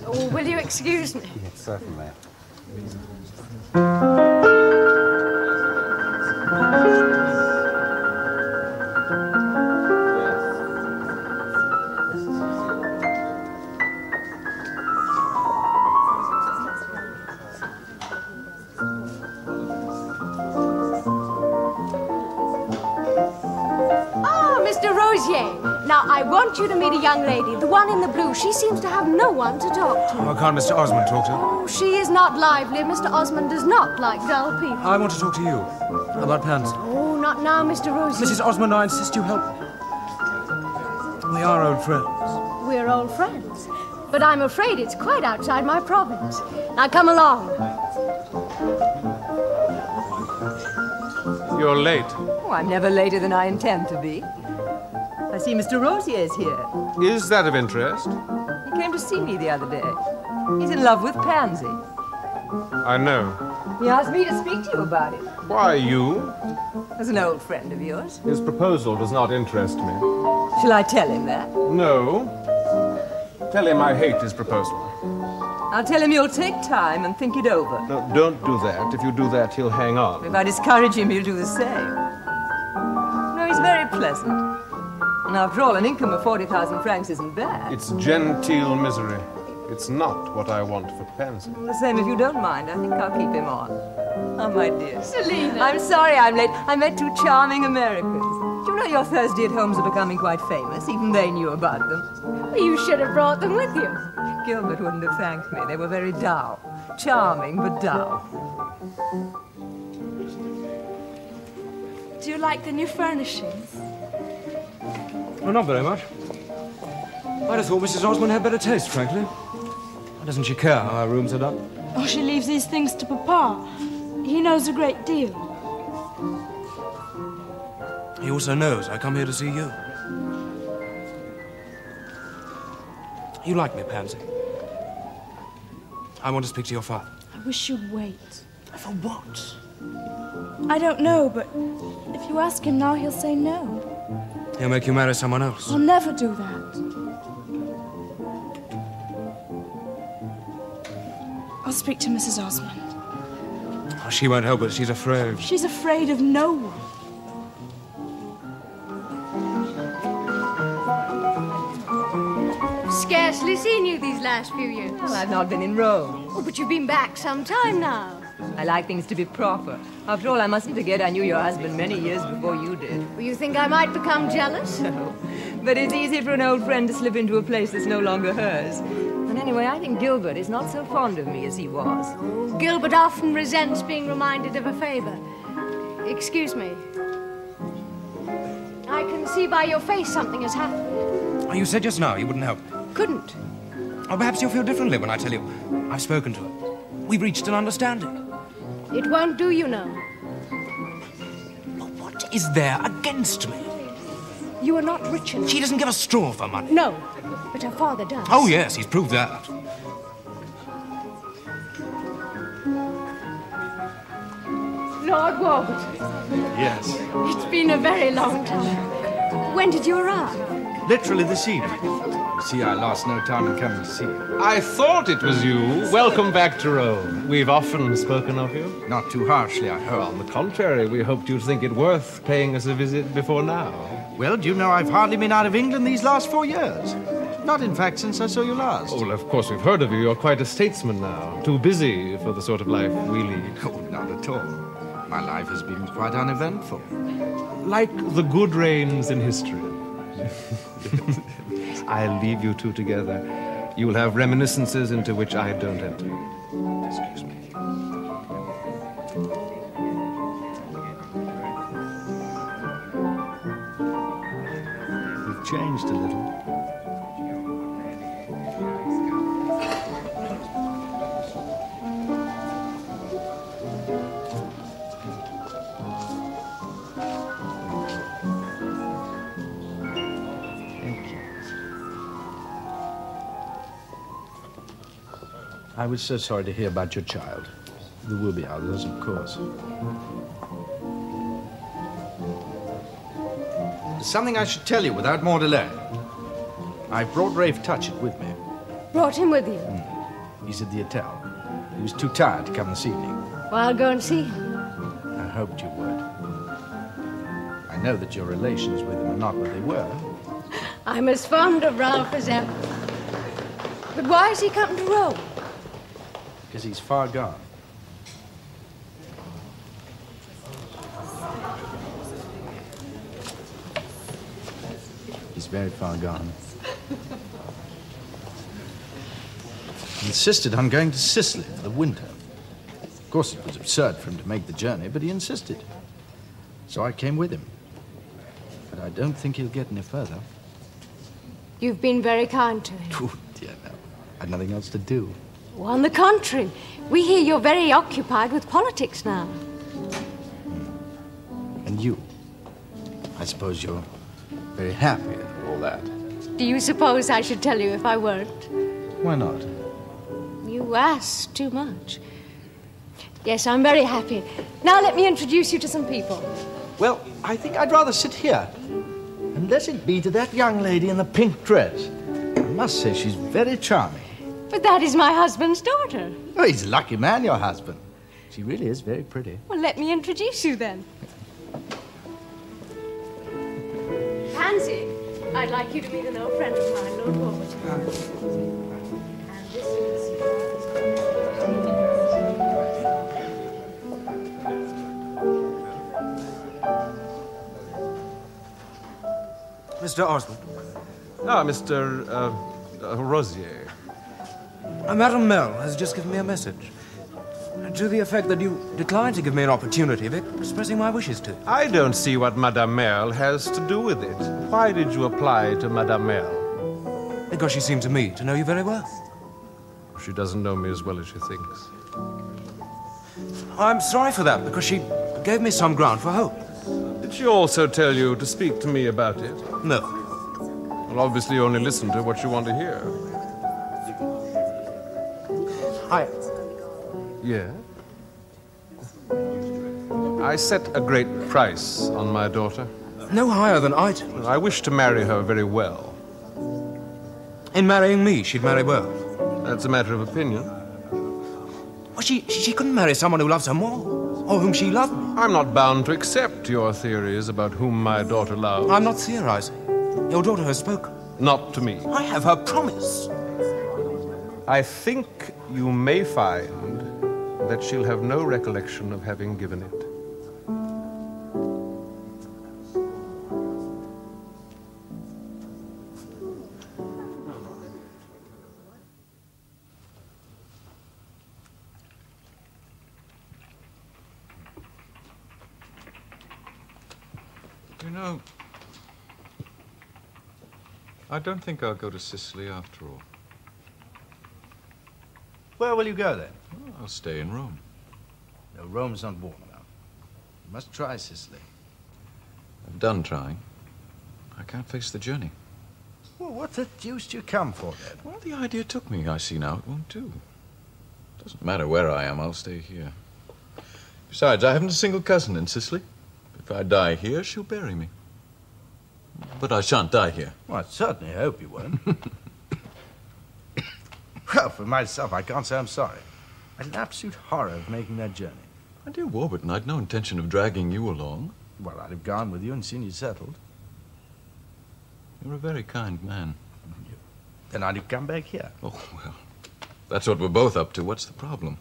Oh, will you excuse me? Yes, certainly. Now, I want you to meet a young lady, the one in the blue. She seems to have no one to talk to. Why can't Mr. Osmond talk to her? Oh, she is not lively. Mr. Osmond does not like dull people. I want to talk to you about Pansy. Oh, not now, Mr. Rosier. Mrs. Osmond, I insist you help me. We are old friends. We're old friends. But I'm afraid it's quite outside my province. Now, come along. You're late. Oh, I'm never later than I intend to be. I see Mr. Rosier's here. Is that of interest? He came to see me the other day. He's in love with Pansy. I know. He asked me to speak to you about it. Why you? As an old friend of yours. His proposal does not interest me. Shall I tell him that? No. Tell him I hate his proposal. I'll tell him you'll take time and think it over. No, don't do that. If you do that, he'll hang on. If I discourage him, he'll do the same. No, he's very pleasant. And after all, an income of 40,000 francs isn't bad. It's genteel misery. It's not what I want for Pansy. The same, if you don't mind. I think I'll keep him on. Oh, my dear. Selina. I'm sorry I'm late. I met two charming Americans. Do you know your Thursday at homes are becoming quite famous? Even they knew about them. You should have brought them with you. Gilbert wouldn't have thanked me. They were very dull. Charming, but dull. Do you like the new furnishings? Well, not very much. I'd have thought Mrs. Osmond had better taste, frankly. Why doesn't she care how our rooms are done? Oh, she leaves these things to Papa. He knows a great deal. He also knows I come here to see you. You like me, Pansy. I want to speak to your father. I wish you'd wait. For what? I don't know, but if you ask him now, he'll say no. He'll make you marry someone else. I'll never do that. I'll speak to Mrs. Osmond. Oh, she won't help it. She's afraid. She's afraid of no one. Scarcely seen you these last few years. Well, I've not been in Rome. Oh, but you've been back some time now. I like things to be proper. After all, I mustn't forget I knew your husband many years before you did. Well, you think I might become jealous? No. But it's easy for an old friend to slip into a place that's no longer hers. And anyway, I think Gilbert is not so fond of me as he was. Oh, Gilbert often resents being reminded of a favor. Excuse me. I can see by your face something has happened. Oh, you said just now you wouldn't help. Couldn't. Or perhaps you'll feel differently when I tell you I've spoken to her. We've reached an understanding. It won't do, you know. What is there against me? You are not rich enough. She doesn't give a straw for money. No, but her father does. Oh, yes, he's proved that. Lord Walbot. Yes. It's been a very long time. When did you arrive? Literally this evening. You see, I lost no time in coming to see you. I thought it was you. Welcome back to Rome. We've often spoken of you. Not too harshly, I hope. On the contrary, we hoped you'd think it worth paying us a visit before now. Well, do you know I've hardly been out of England these last 4 years? Not, in fact, since I saw you last. Oh, well, of course, we've heard of you. You're quite a statesman now. Too busy for the sort of life we lead. Oh, not at all. My life has been quite uneventful. Like the good rains in history. I'll leave you two together. You'll have reminiscences into which I don't enter. Excuse me. We've changed a little. I was so sorry to hear about your child. There will be others, of course. There's something I should tell you without more delay. I brought Rafe Touchett with me. Brought him with you? He's at the hotel. He was too tired to come this evening. Well, I'll go and see him. I hoped you would. I know that your relations with him are not what they were. I'm as fond of Ralph as ever. But why has he come to Rome? Because he's far gone. He's very far gone. He insisted on going to Sicily for the winter. Of course, it was absurd for him to make the journey, but he insisted. So I came with him. But I don't think he'll get any further. You've been very kind to him. Oh, dear, no. I'd nothing else to do. Well, on the contrary, we hear you're very occupied with politics now. And you? I suppose you're very happy and all that. Do you suppose I should tell you if I weren't? Why not? You ask too much. Yes, I'm very happy. Now let me introduce you to some people. Well, I think I'd rather sit here. And let it be to that young lady in the pink dress. I must say she's very charming. But that is my husband's daughter. Oh, he's a lucky man, your husband. She really is very pretty. Well, let me introduce you then. Pansy, I'd like you to meet an old friend of mine, Lord Warburton. And this is... Mr. Osmond. Ah, Mr. Rosier. Madame Mel has just given me a message. To the effect that you declined to give me an opportunity of expressing my wishes to. I don't see what Madame Mel has to do with it. Why did you apply to Madame Mel? Because she seemed to me to know you very well. She doesn't know me as well as she thinks. I'm sorry for that, because she gave me some ground for hope. Did she also tell you to speak to me about it? No. Well, obviously you only listen to what you want to hear. Yeah? I set a great price on my daughter. No higher than I do. I wish to marry her very well. In marrying me, she'd marry well. That's a matter of opinion. Well, she couldn't marry someone who loves her more, or whom she loved more. I'm not bound to accept your theories about whom my daughter loves. I'm not theorizing. Your daughter has spoken. Not to me. I have her promise. I think you may find that she'll have no recollection of having given it. You know, I don't think I'll go to Sicily after all. Where will you go, then? Well, I'll stay in Rome. No, Rome's not warm enough. You must try Sicily. I've done trying. I can't face the journey. Well, what the deuce do you come for, then? Well, the idea took me. I see now it won't do. Doesn't matter where I am, I'll stay here. Besides, I haven't a single cousin in Sicily. If I die here, she'll bury me. But I shan't die here. Well, I certainly hope you won't. Well, for myself, I can't say I'm sorry. I had an absolute horror of making that journey. My dear Warburton, I'd no intention of dragging you along. Well, I'd have gone with you and seen you settled. You're a very kind man. Then I'd have come back here. Oh, well, that's what we're both up to. What's the problem?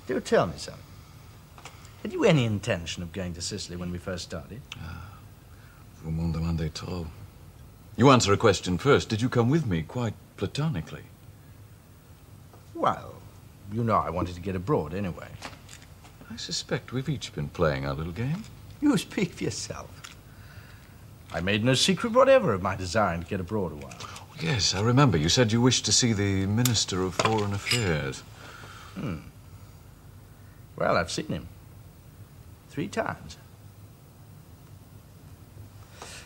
Do tell me something. Had you any intention of going to Sicily when we first started? Vous m'en demandez trop. You answer a question first. Did you come with me quite platonically? Well, you know I wanted to get abroad anyway. I suspect we've each been playing our little game. You speak for yourself. I made no secret whatever of my desire to get abroad a while. Oh, yes, I remember. You said you wished to see the Minister of Foreign Affairs. Well, I've seen him. 3 times.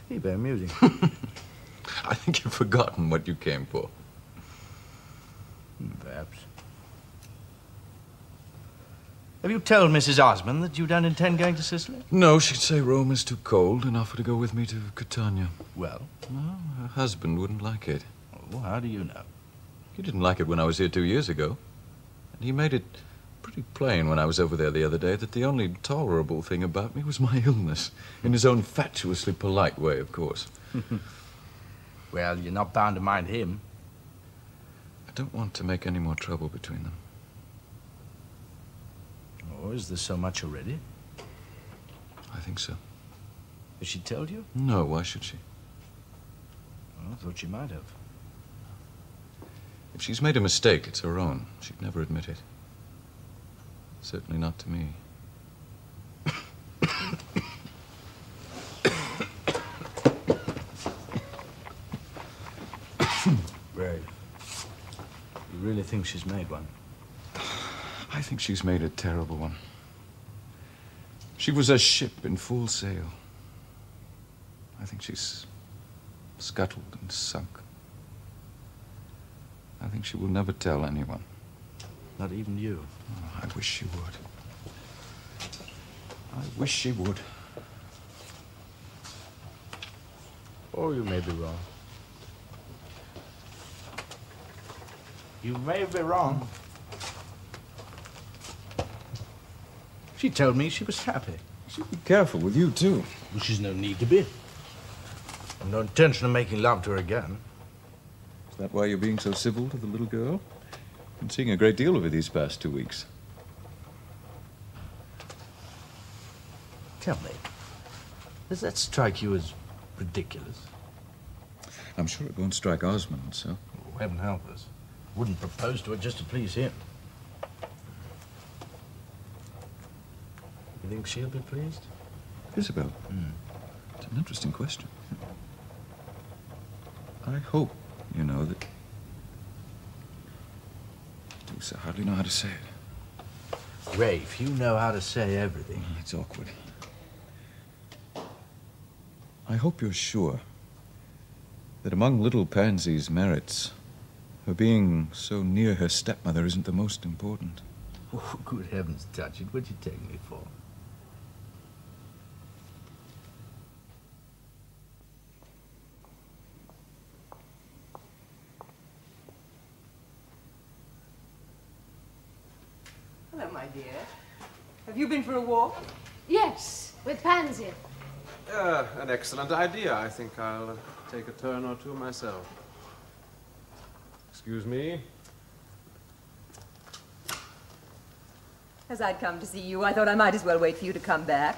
He's very amusing. I think you've forgotten what you came for. Perhaps. Have you told Mrs. Osmond that you don't intend going to Sicily? No, she'd say Rome is too cold and offer to go with me to Catania. Well? No, her husband wouldn't like it. Well, how do you know? He didn't like it when I was here 2 years ago. And he made it pretty plain when I was over there the other day that the only tolerable thing about me was my illness. In his own fatuously polite way, of course. Well, you're not bound to mind him. I don't want to make any more trouble between them. Oh, is there so much already? I think so. Has she told you? No, why should she? Well, I thought she might have. If she's made a mistake, it's her own. She'd never admit it. Certainly not to me. Brave. You really think she's made one? I think she's made a terrible one. She was a ship in full sail. I think she's scuttled and sunk. I think she will never tell anyone. Not even you? Oh, I wish she would. I wish she would. Or you may be wrong. You may be wrong. She told me she was happy. She'd be careful with you, too. Well, she's no need to be. I've no intention of making love to her again. Is that why you're being so civil to the little girl? Been seeing a great deal of her these past 2 weeks. Tell me, does that strike you as ridiculous? I'm sure it won't strike Osmond, so. Oh, heaven help us. Wouldn't propose to her just to please him. You think she'll be pleased? Isabel, it's an interesting question. I hope, you know, that... I hardly know how to say it. Rafe, you know how to say everything. It's awkward. I hope you're sure that among little Pansy's merits, her being so near her stepmother isn't the most important. Oh, good heavens, Touch it. What'd you take me for? Hello, my dear. Have you been for a walk? Yes, with Pansy. An excellent idea. I think I'll take a turn or two myself. Excuse me. As I'd come to see you, I thought I might as well wait for you to come back.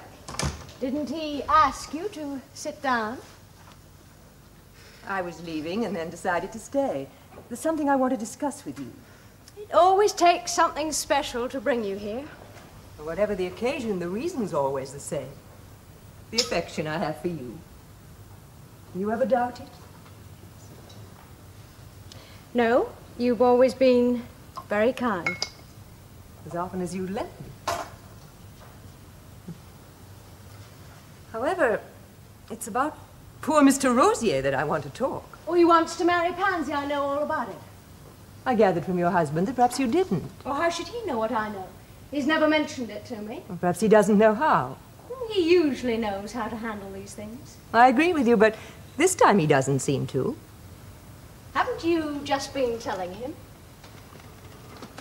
Didn't he ask you to sit down? I was leaving and then decided to stay. There's something I want to discuss with you. It always takes something special to bring you here. Whatever the occasion, the reason's always the same. The affection I have for you. You ever doubt it? No, you've always been very kind. As often as you let me. However, it's about poor Mr. Rosier that I want to talk. Oh, he wants to marry Pansy. I know all about it. I gathered from your husband that perhaps you didn't. Oh, how should he know what I know? He's never mentioned it to me. Or perhaps he doesn't know how. He usually knows how to handle these things. I agree with you, but this time he doesn't seem to. Haven't you just been telling him?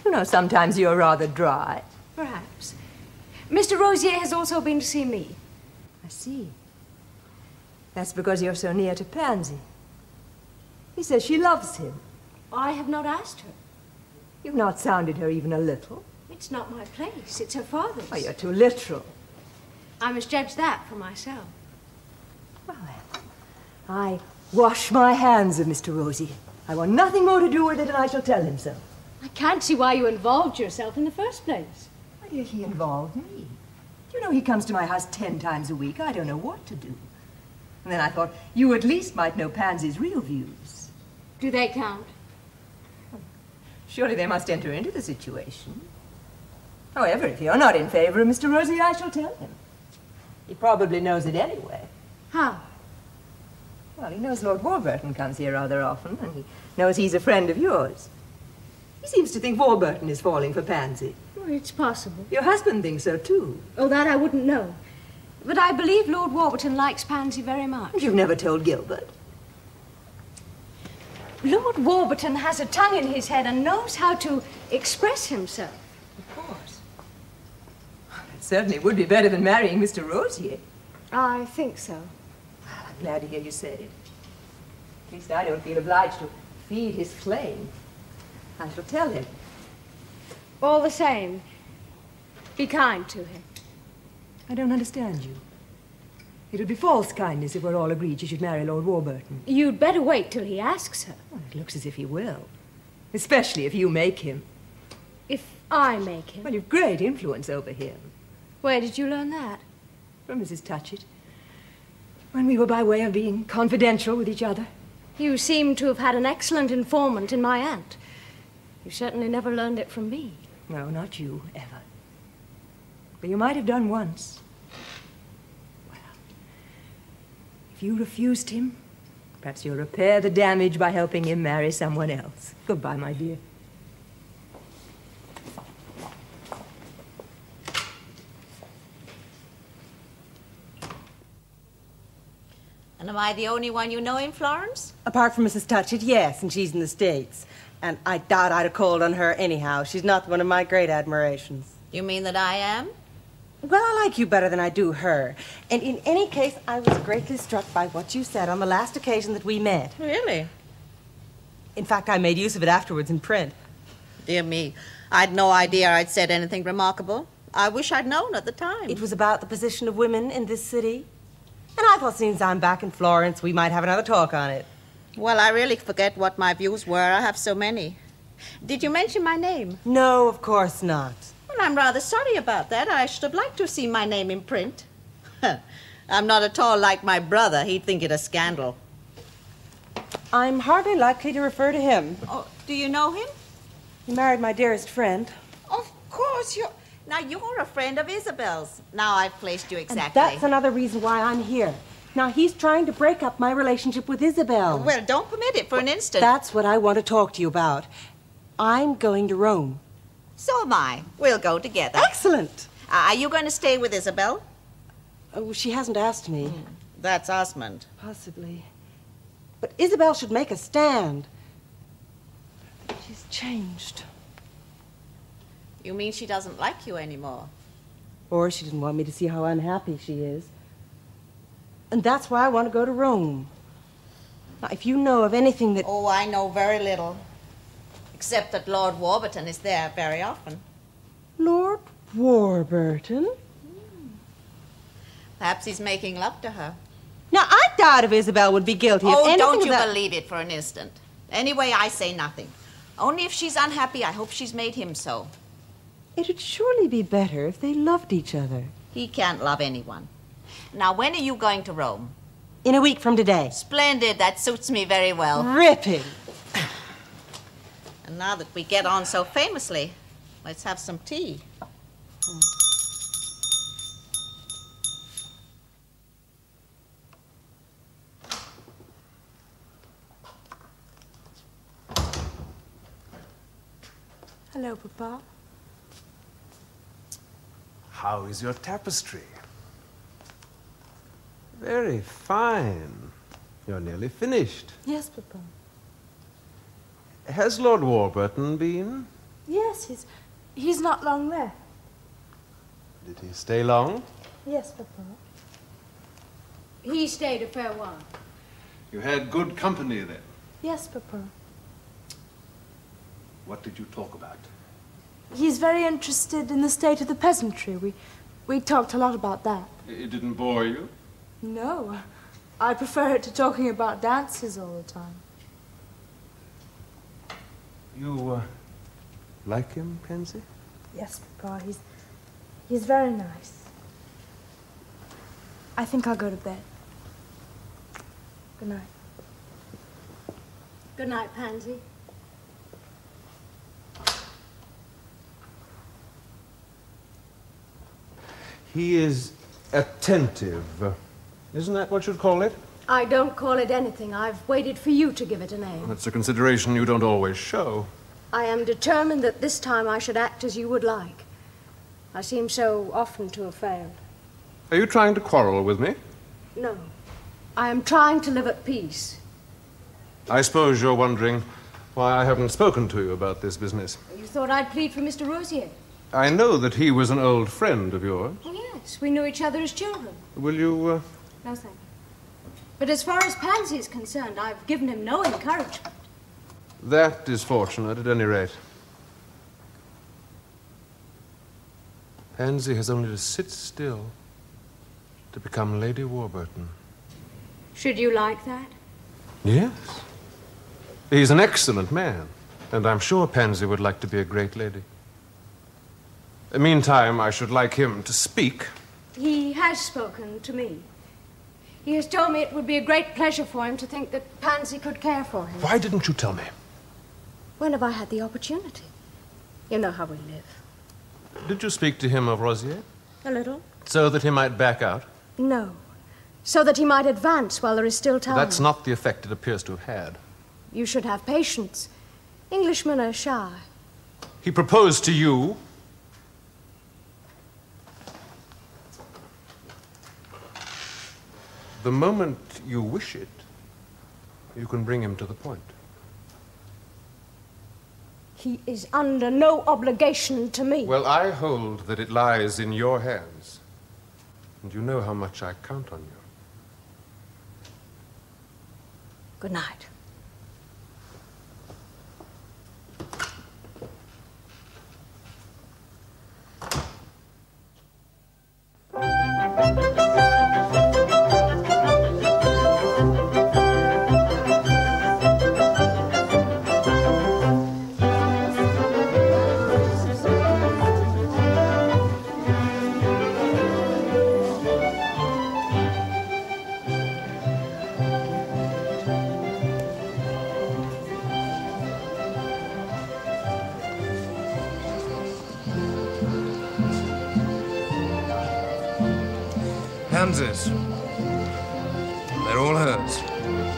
You know, sometimes you're rather dry. Perhaps. Mr. Rosier has also been to see me. I see. That's because you're so near to Pansy. He says she loves him. I have not asked her. You've not sounded her even a little. It's not my place. It's her father's. Oh, you're too literal. I must judge that for myself. Well, then, I wash my hands of Mr. Rosier. I want nothing more to do with it, and I shall tell him so. I can't see why you involved yourself in the first place. Why did he involve me? You know, he comes to my house 10 times a week. I don't know what to do. And then I thought, you at least might know Pansy's real views. Do they count? Surely they must enter into the situation. However, if you're not in favor of Mr. Rosier, I shall tell him. He probably knows it anyway. How? Well, he knows Lord Warburton comes here rather often, and he knows he's a friend of yours. He seems to think Warburton is falling for Pansy. Oh, it's possible. Your husband thinks so, too. Oh, that I wouldn't know. But I believe Lord Warburton likes Pansy very much. You've never told Gilbert. Lord Warburton has a tongue in his head and knows how to express himself. Of course. It certainly would be better than marrying Mr. Rosier. I think so. I'm glad to hear you said it. At least I don't feel obliged to feed his flame. I shall tell him. All the same, be kind to him. I don't understand you. It would be false kindness if we're all agreed you should marry Lord Warburton. You'd better wait till he asks her. Well, it looks as if he will. Especially if you make him. If I make him. Well, you've great influence over him. Where did you learn that? From Mrs. Touchett. When we were by way of being confidential with each other. You seem to have had an excellent informant in my aunt. You certainly never learned it from me. No, not you, ever. But you might have done once. Well, if you refused him, perhaps you'll repair the damage by helping him marry someone else. Goodbye, my dear. And am I the only one you know in Florence? Apart from Mrs. Touchett, yes, and she's in the States. And I doubt I'd have called on her anyhow. She's not one of my great admirations. You mean that I am? Well, I like you better than I do her. And in any case, I was greatly struck by what you said on the last occasion that we met. Really? In fact, I made use of it afterwards in print. Dear me, I'd no idea I'd said anything remarkable. I wish I'd known at the time. It was about the position of women in this city. And I thought, since I'm back in Florence, we might have another talk on it. Well, I really forget what my views were. I have so many. Did you mention my name? No, of course not. Well, I'm rather sorry about that. I should have liked to have seen my name in print. I'm not at all like my brother. He'd think it a scandal. I'm hardly likely to refer to him. Oh, do you know him? He married my dearest friend. Of course, Now, you're a friend of Isabel's. Now I've placed you exactly. And that's another reason why I'm here. Now, he's trying to break up my relationship with Isabel. Well, don't permit it for an instant. That's what I want to talk to you about. I'm going to Rome. So am I. We'll go together. Excellent. Are you going to stay with Isabel? Oh, she hasn't asked me. That's Osmond. Possibly. But Isabel should make a stand. She's changed. You mean she doesn't like you anymore? Or she didn't want me to see how unhappy she is. And that's why I want to go to Rome. Now, if you know of anything that... Oh, I know very little. Except that Lord Warburton is there very often. Lord Warburton? Perhaps he's making love to her. Now, I doubt if Isabel would be guilty of anything don't you of that... believe it for an instant. Anyway, I say nothing. Only if she's unhappy, I hope she's made him so. It'd surely be better if they loved each other. He can't love anyone. Now, when are you going to Rome? In a week from today. Splendid. That suits me very well. Ripping. And now that we get on so famously, let's have some tea. Hello, Papa. How is your tapestry? Very fine. You're nearly finished. Yes, Papa. Has Lord Warburton been? Yes, he's not long left. Did he stay long? Yes, Papa. He stayed a fair while. You had good company then. Yes, Papa. What did you talk about? He's very interested in the state of the peasantry. We talked a lot about that. It didn't bore you? No, I prefer it to talking about dances all the time. You, like him, Pansy? Yes, Papa, he's very nice. I think I'll go to bed. Good night. Good night, Pansy. He is attentive. Isn't that what you'd call it? I don't call it anything. I've waited for you to give it a name. That's a consideration you don't always show. I am determined that this time I should act as you would like. I seem so often to have failed. Are you trying to quarrel with me? No. I am trying to live at peace. I suppose you're wondering why I haven't spoken to you about this business. You thought I'd plead for Mr. Rosier? I know that he was an old friend of yours. Oh, yes. We knew each other as children. Will you, No, thank you. But as far as Pansy is concerned, I've given him no encouragement. That is fortunate, at any rate. Pansy has only to sit still to become Lady Warburton. Should you like that? Yes. He's an excellent man, and I'm sure Pansy would like to be a great lady. Meantime, I should like him to speak. He has spoken to me. He has told me it would be a great pleasure for him to think that Pansy could care for him. Why didn't you tell me? When have I had the opportunity? You know how we live. Did you speak to him of Rosier? A little. So that he might back out? No. So that he might advance while there is still time. That's not the effect it appears to have had. You should have patience. Englishmen are shy. He proposed to you. The moment you wish it, you can bring him to the point. He is under no obligation to me. Well, I hold that it lies in your hands. And you know how much I count on you. Good night. Pansies. They're all hers.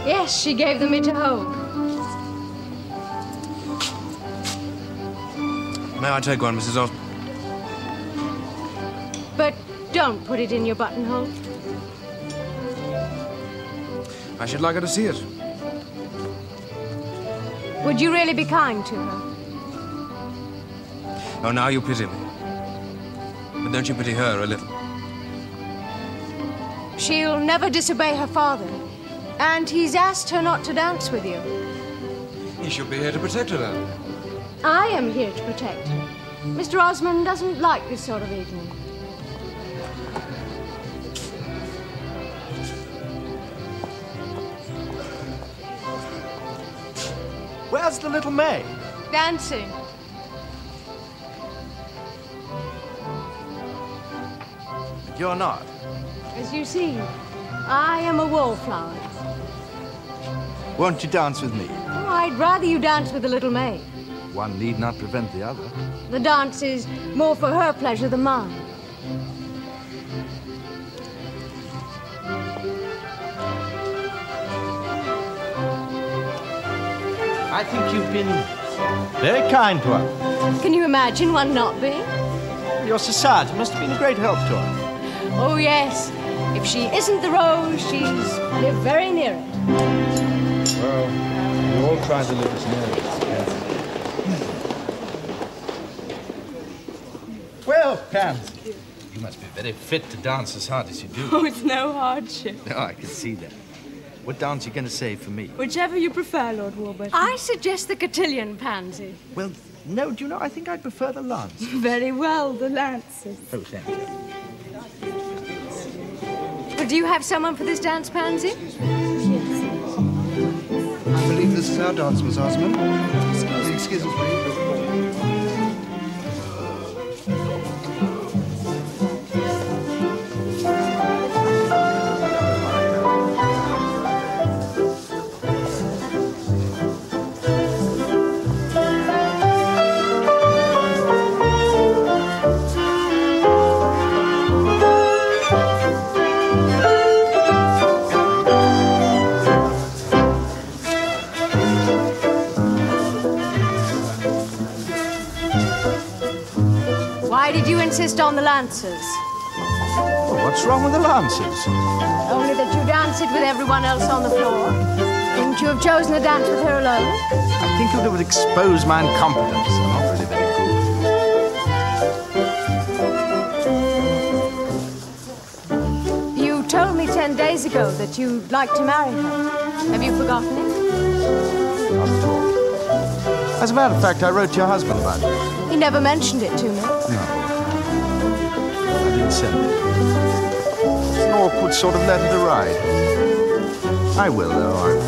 Yes, she gave them me to hold. May I take one, Mrs. Osmond? But don't put it in your buttonhole. I should like her to see it. Would you really be kind to her? Oh, now you pity me. But don't you pity her a little? She'll never disobey her father. And he's asked her not to dance with you. He should be here to protect her, then. I am here to protect her. Mr. Osmond doesn't like this sort of evening. Where's the little maid? Dancing. But you're not. As you see, I am a wallflower. Won't you dance with me? Oh, I'd rather you dance with the little maid. One need not prevent the other. The dance is more for her pleasure than mine. I think you've been very kind to her. Can you imagine one not being? Your society must have been a great help to her. Oh, yes. If she isn't the rose, she's lived very near it. Well, we're all trying to live as near it as we can. Well, Pans, you must be very fit to dance as hard as you do. Oh, it's no hardship. No, I can see that. What dance are you going to say for me? Whichever you prefer, Lord Warburton. I suggest the cotillion, Pansy. Well, no, do you know, I think I'd prefer the lance. Very well, the Lancers. Oh, thank you. Well, do you have someone for this dance, Pansy? I believe this is our dance, Miss Osmond. Excuse us, please. did you insist on the Lancers? Well, what's wrong with the Lancers? Only that you danced it with everyone else on the floor. Couldn't you have chosen a dance with her alone? I think it would expose my incompetence. I'm not really very good. You told me 10 days ago that you'd like to marry her. Have you forgotten it? Not at all. As a matter of fact, I wrote to your husband about it. He never mentioned it to me. No. I didn't send it. It's an awkward sort of letter to write. I will, though.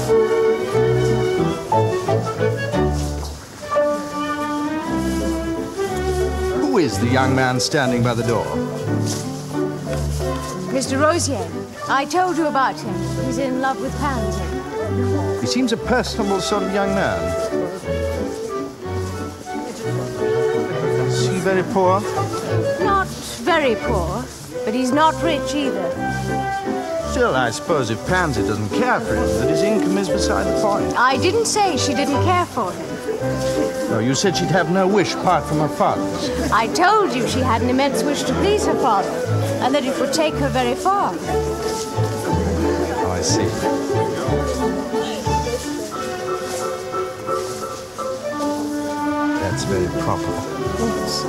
Who is the young man standing by the door? Mr. Rosier, I told you about him. He's in love with Pansy. He seems a personable sort of young man. Is he very poor? Not very poor, but he's not rich either. Still, I suppose if Pansy doesn't care for him, that his income is beside the point. I didn't say she didn't care for him. No, you said she'd have no wish apart from her father's. I told you she had an immense wish to please her father, and that it would take her very far. Oh, I see. That's very proper. Yes.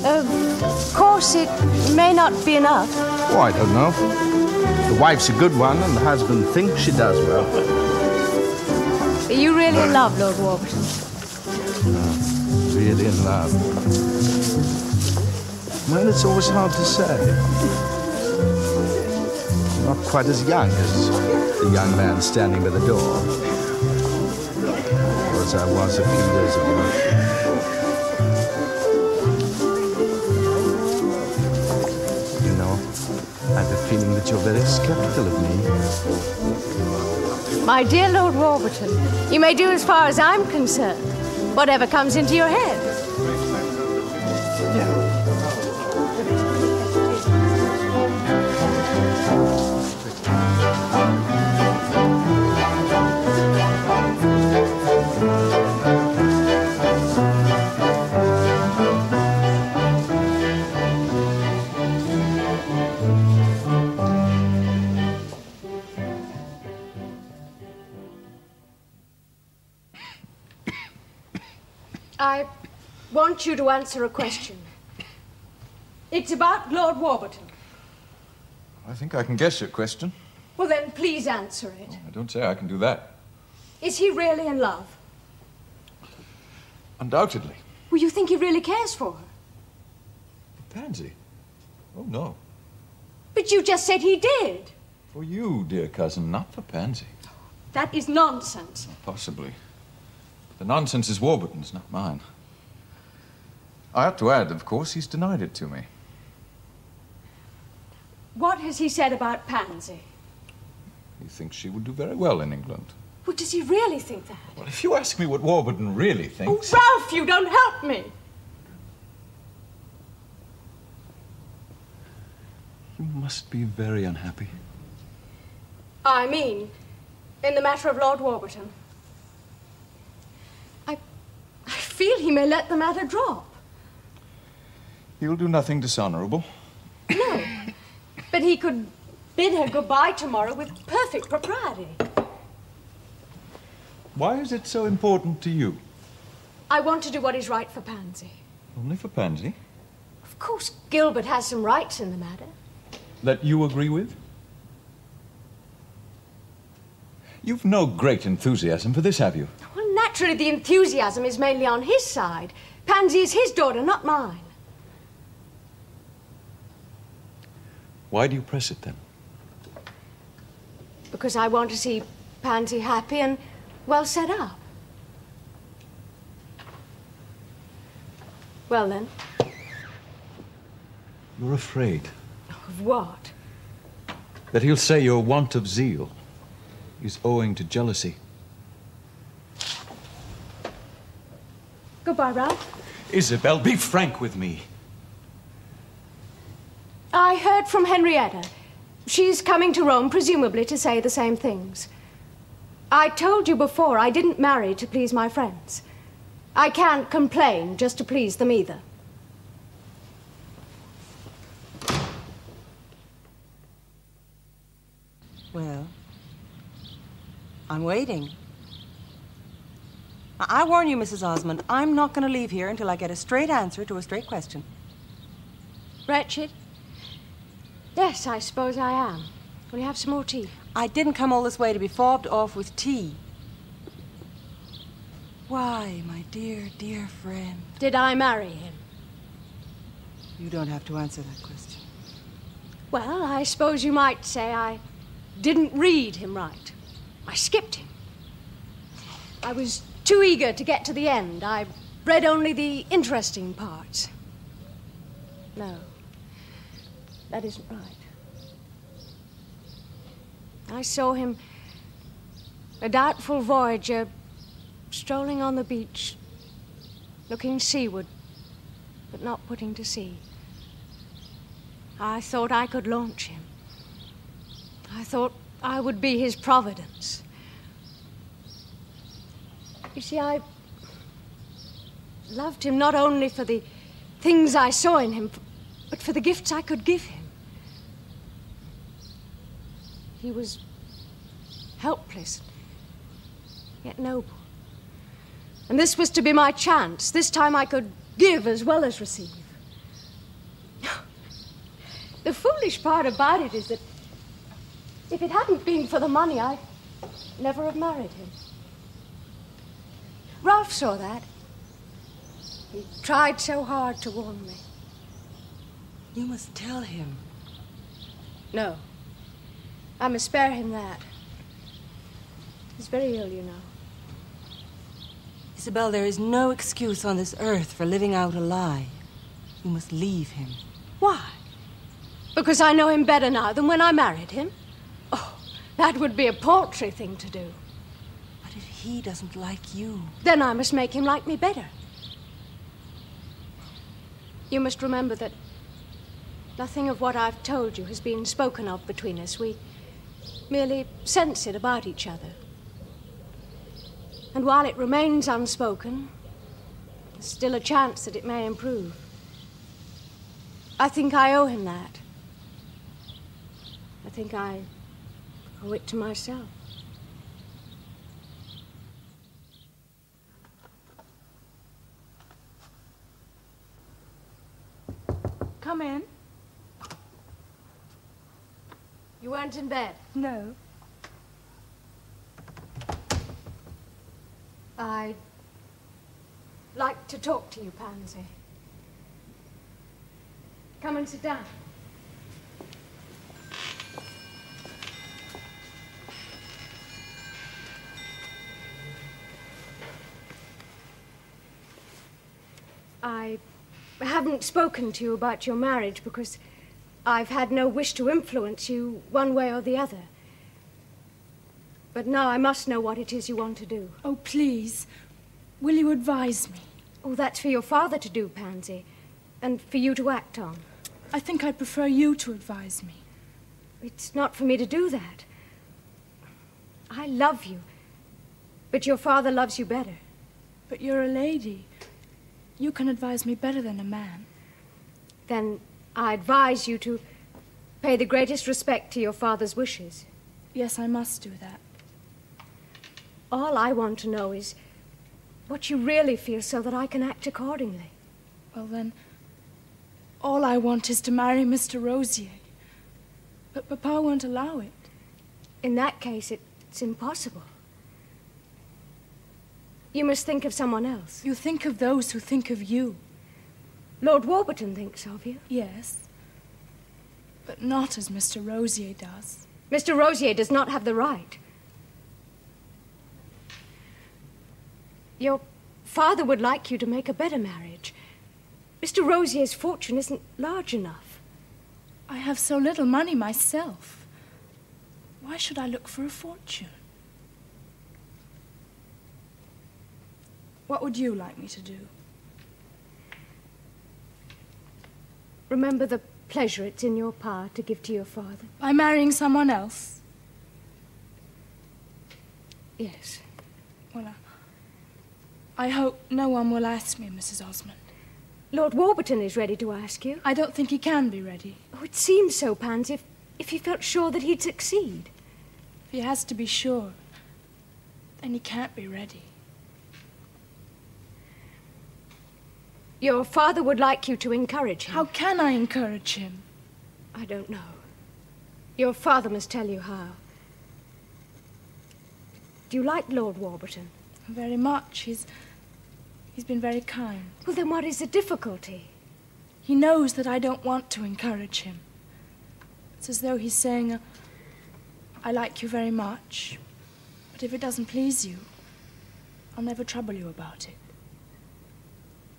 Of course, it may not be enough. Oh, I don't know. The wife's a good one, and the husband thinks she does well. Are you really in love, Lord Warburton? Really in love? Well, it's always hard to say. I'm not quite as young as the young man standing by the door. Or as I was a few years ago. You know, I've a feeling that you're very skeptical of me. My dear Lord Warburton, you may do as far as I'm concerned. Whatever comes into your head. I want you to answer a question. It's about Lord Warburton. I think I can guess your question. Well, then, please answer it. I don't say I can do that. Is he really in love? Undoubtedly. Well, you think he really cares for her? Pansy? Oh, no. But you just said he did. For you, dear cousin, not for Pansy. That is nonsense. Possibly. The nonsense is Warburton's, not mine. I have to add, of course, he's denied it to me. What has he said about Pansy? He thinks she would do very well in England. Well, does he really think that? Well, if you ask me what Warburton really thinks... Oh, Ralph, you don't help me. You must be very unhappy. I mean, in the matter of Lord Warburton. I feel he may let the matter drop. He'll do nothing dishonorable. No, but he could bid her goodbye tomorrow with perfect propriety. Why is it so important to you? I want to do what is right for Pansy. Only for Pansy? Of course, Gilbert has some rights in the matter. That you agree with? You've no great enthusiasm for this, have you? Well, naturally, the enthusiasm is mainly on his side. Pansy is his daughter, not mine. Why do you press it, then? Because I want to see Pansy happy and well set up. Well, then. You're afraid. Of what? That he'll say your want of zeal is owing to jealousy. Goodbye, Ralph. Isabel, be frank with me. I heard from Henrietta. She's coming to Rome, presumably to say the same things. I told you before I didn't marry to please my friends. I can't complain just to please them either. Well, I'm waiting. I warn you, Mrs. Osmond, I'm not going to leave here until I get a straight answer to a straight question. Wretched? Yes, I suppose I am. Will you have some more tea? I didn't come all this way to be fobbed off with tea. Why, my dear, dear friend? Did I marry him? You don't have to answer that question. Well, I suppose you might say I didn't read him right. I skipped him. I was too eager to get to the end. I read only the interesting parts. No, that isn't right. I saw him, a doubtful voyager, strolling on the beach, looking seaward, but not putting to sea. I thought I could launch him. I thought I would be his providence. You see, I loved him not only for the things I saw in him, but for the gifts I could give him. He was helpless, yet noble. And this was to be my chance. This time I could give as well as receive. The foolish part about it is that if it hadn't been for the money, I'd never have married him. Ralph saw that. He tried so hard to warn me. You must tell him. No. I must spare him that. He's very ill, you know. Isabel, there is no excuse on this earth for living out a lie. You must leave him. Why? Because I know him better now than when I married him? Oh, that would be a paltry thing to do. But if he doesn't like you... Then I must make him like me better. You must remember that nothing of what I've told you has been spoken of between us. We merely sense it about each other. And while it remains unspoken, there's still a chance that it may improve. I think I owe him that. I think I owe it to myself. Come in. You weren't in bed? No. I'd like to talk to you, Pansy. Come and sit down. I haven't spoken to you about your marriage because I've had no wish to influence you one way or the other. But now I must know what it is you want to do. Oh, please. Will you advise me? Oh, that's for your father to do, Pansy, and for you to act on. I think I'd prefer you to advise me. It's not for me to do that. I love you, but your father loves you better. But you're a lady. You can advise me better than a man. Then I advise you to pay the greatest respect to your father's wishes. Yes, I must do that. All I want to know is what you really feel so that I can act accordingly. Well, then, all I want is to marry Mr. Rosier. But Papa won't allow it. In that case, it's impossible. You must think of someone else. You think of those who think of you. Lord Warburton thinks of you. Yes. But not as Mr. Rosier does. Mr. Rosier does not have the right. Your father would like you to make a better marriage. Mr. Rosier's fortune isn't large enough. I have so little money myself. Why should I look for a fortune? What would you like me to do? Remember the pleasure it's in your power to give to your father. By marrying someone else? Yes. Well, I hope no one will ask me, Mrs. Osmond. Lord Warburton is ready to ask you. I don't think he can be ready. Oh, it seems so, Pansy, if he felt sure that he'd succeed. If he has to be sure, then he can't be ready. Your father would like you to encourage him. How can I encourage him? I don't know. Your father must tell you how. Do you like Lord Warburton? Very much. He's been very kind. Well, then what is the difficulty? He knows that I don't want to encourage him. It's as though he's saying, I like you very much, but if it doesn't please you, I'll never trouble you about it.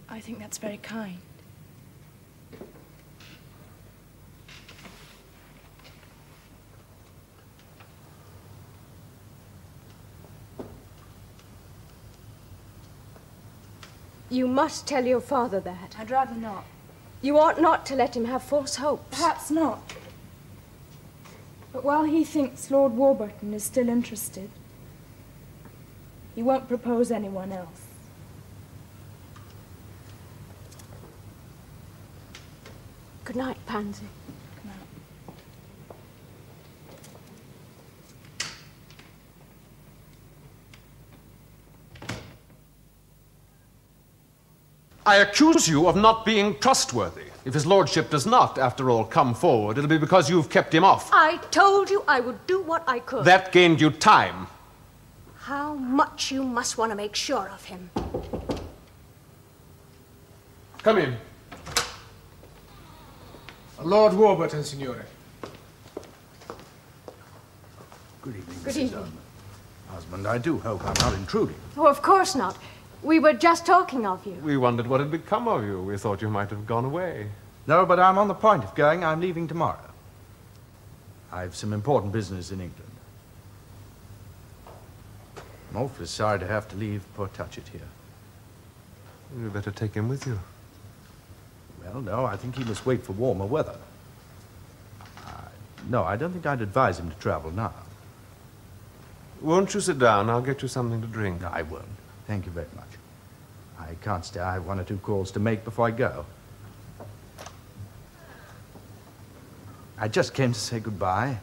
I think that's very kind. You must tell your father that. I'd rather not. You ought not to let him have false hopes. Perhaps not. But while he thinks Lord Warburton is still interested, he won't propose anyone else. Good night, Pansy. Good night. I accuse you of not being trustworthy. If his lordship does not, after all, come forward, it'll be because you've kept him off. I told you I would do what I could. That gained you time. How much you must want to make sure of him. Come in. Lord Warburton, Signore. Good evening, Good Mrs. evening. Osmond, I do hope I'm not intruding. Oh, of course not. We were just talking of you. We wondered what had become of you. We thought you might have gone away. No, but I'm on the point of going. I'm leaving tomorrow. I've some important business in England. I'm awfully sorry to have to leave poor Touchett here. You'd better take him with you. Well, no, I think he must wait for warmer weather. No, I don't think I'd advise him to travel now. Won't you sit down? I'll get you something to drink. No, I won't. Thank you very much. I can't stay. I have 1 or 2 calls to make before I go. I just came to say goodbye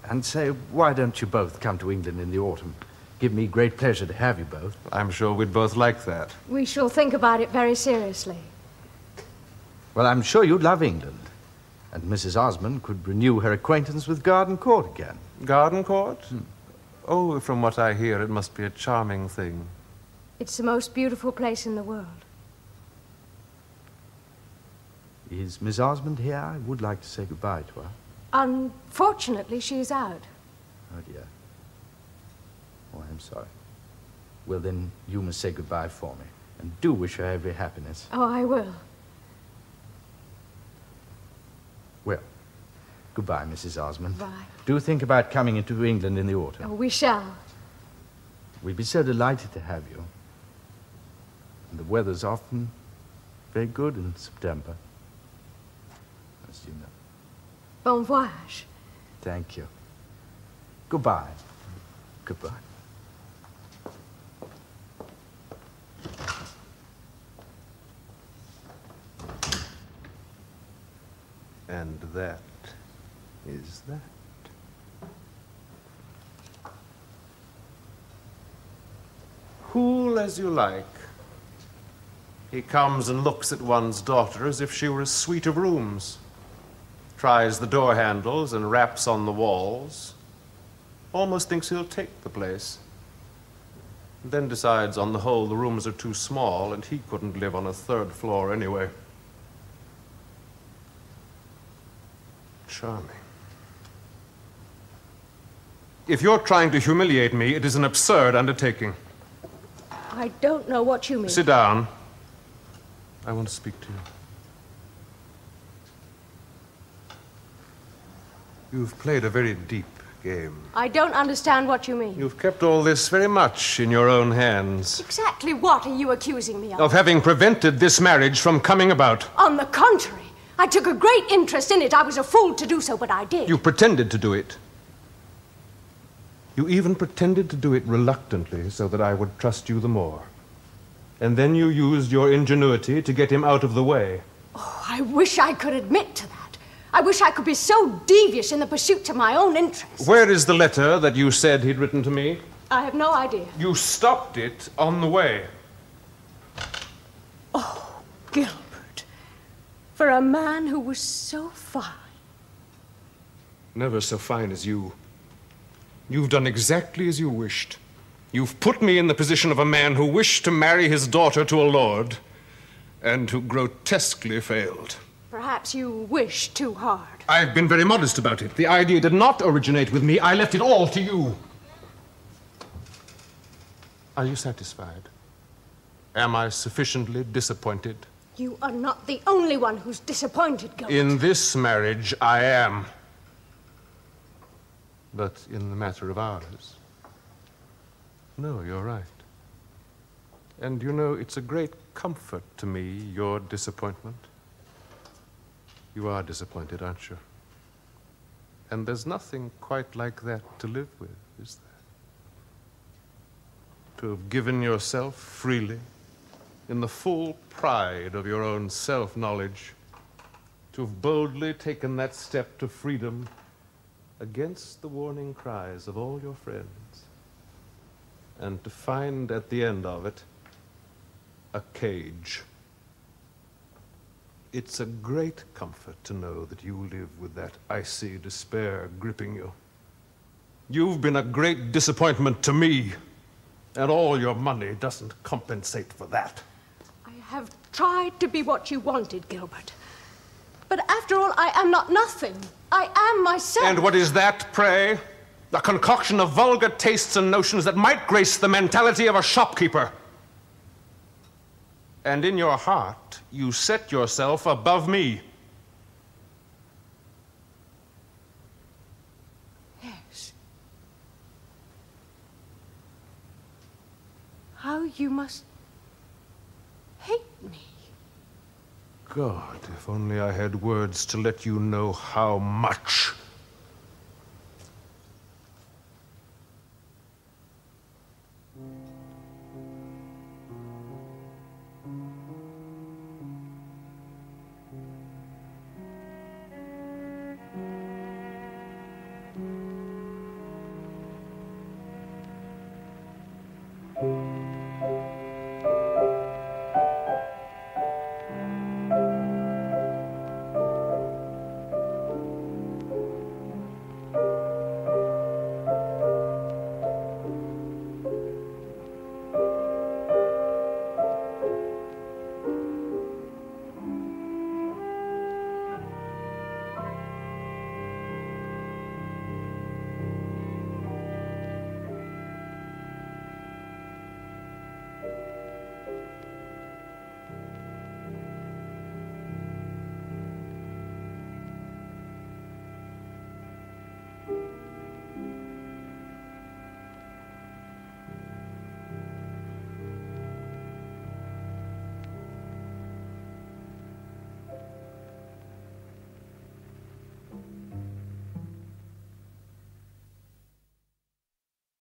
and say, why don't you both come to England in the autumn? Give me great pleasure to have you both. I'm sure we'd both like that. We shall think about it very seriously. Well, I'm sure you'd love England. And Mrs. Osmond could renew her acquaintance with Garden Court again. Garden Court? Oh, from what I hear, it must be a charming thing. It's the most beautiful place in the world. Is Miss Osmond here? I would like to say goodbye to her. Unfortunately, she's out. Oh, dear. Oh, I'm sorry. Well, then, you must say goodbye for me. And do wish her every happiness. Oh, I will. Well, goodbye, Mrs. Osmond. Bye. Do think about coming into England in the autumn. Oh, we shall. We'd be so delighted to have you. And the weather's often very good in September, as you know. Bon voyage. Thank you. Goodbye. Goodbye. And that is that. Cool as you like. He comes and looks at one's daughter as if she were a suite of rooms. Tries the door handles and raps on the walls. Almost thinks he'll take the place. Then decides on the whole the rooms are too small and he couldn't live on a 3rd floor anyway. Charming. If you're trying to humiliate me, it is an absurd undertaking. I don't know what you mean. Sit down. I want to speak to you. You've played a very deep game. I don't understand what you mean. You've kept all this very much in your own hands. Exactly what are you accusing me of? Of having prevented this marriage from coming about. On the contrary, I took a great interest in it. I was a fool to do so, but I did. You pretended to do it. You even pretended to do it reluctantly so that I would trust you the more. And then you used your ingenuity to get him out of the way. Oh, I wish I could admit to that. I wish I could be so devious in the pursuit of my own interests. Where is the letter that you said he'd written to me? I have no idea. You stopped it on the way. Oh, Gilbert. For a man who was so fine. Never so fine as you. You've done exactly as you wished. You've put me in the position of a man who wished to marry his daughter to a lord, and who grotesquely failed. Perhaps you wished too hard. I've been very modest about it. The idea did not originate with me. I left it all to you. Are you satisfied? Am I sufficiently disappointed? You are not the only one who's disappointed, Gilbert. In this marriage, I am. But in the matter of ours, no, you're right. And you know, it's a great comfort to me, your disappointment. You are disappointed, aren't you? And there's nothing quite like that to live with, is there? To have given yourself freely, in the full pride of your own self-knowledge, to have boldly taken that step to freedom against the warning cries of all your friends, and to find at the end of it a cage. It's a great comfort to know that you live with that icy despair gripping you. You've been a great disappointment to me, and all your money doesn't compensate for that. I have tried to be what you wanted, Gilbert. But after all, I am not nothing. I am myself. And what is that, pray? A concoction of vulgar tastes and notions that might grace the mentality of a shopkeeper. And in your heart, you set yourself above me. Yes. How you must hate me. God, if only I had words to let you know how much.